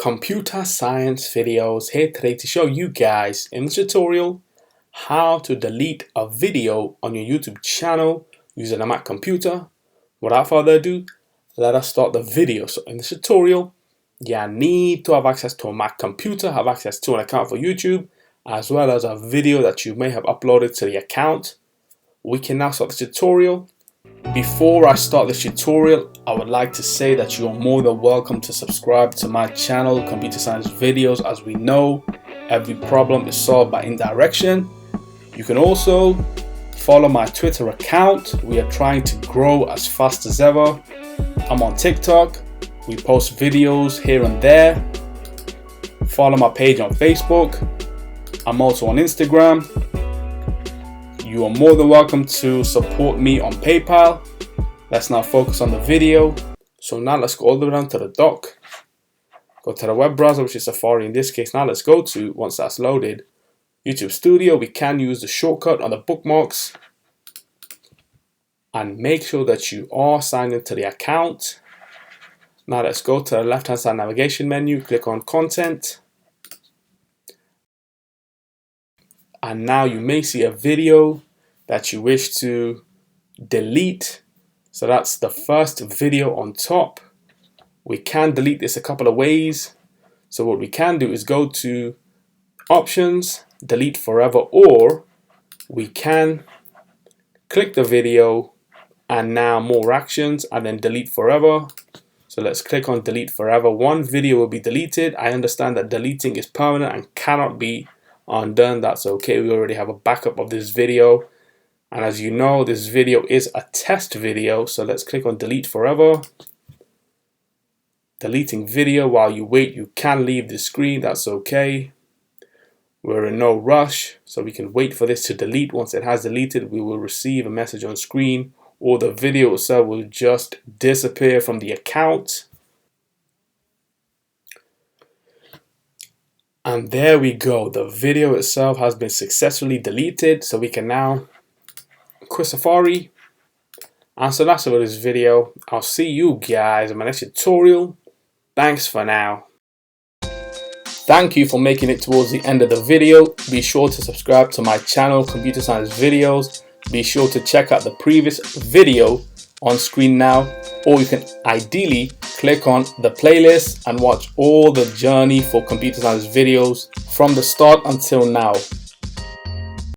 Computer Science Videos here today to show you guys in this tutorial how to delete a video on your YouTube channel using a Mac computer. Without further ado, let us start the video. So in this tutorial, you need to have access to a Mac computer, have access to an account for YouTube, as well as a video that you may have uploaded to the account. We can now start the tutorial. Before I start this tutorial, I would like to say that you are more than welcome to subscribe to my channel, Computer Science Videos. As we know, every problem is solved by indirection. You can also follow my Twitter account. We are trying to grow as fast as ever. I'm on TikTok. We post videos here and there. Follow my page on Facebook. I'm also on Instagram. You are more than welcome to support me on PayPal. Let's now focus on the video. So now let's go all the way down to the dock. Go to the web browser, which is Safari in this case. Now let's go to, once that's loaded, YouTube Studio. We can use the shortcut on the bookmarks. And make sure that you are signed into the account. Now let's go to the left-hand side navigation menu. Click on Content. And now you may see a video that you wish to delete. So that's the first video on top. We can delete this a couple of ways. So what we can do is go to Options, Delete Forever, or we can click the video and now More Actions and then Delete Forever. So let's click on Delete Forever. One video will be deleted. I understand that deleting is permanent and cannot be undone. That's okay. We already have a backup of this video, and as you know, this video is a test video. So let's click on Delete Forever. Deleting video. While you wait, you can leave the screen. That's okay. We're in no rush, so we can wait for this to delete. Once it has deleted, we will receive a message on screen, or the video itself will just disappear from the account. And there we go. The video itself has been successfully deleted. So we can now quit Safari. And so that's it for this video. I'll see you guys in my next tutorial. Thanks for now. Thank you for making it towards the end of the video. Be sure to subscribe to my channel, Computer Science Videos. Be sure to check out the previous video on screen now, or you can ideally click on the playlist and watch all the journey for Computer Science Videos from the start until now.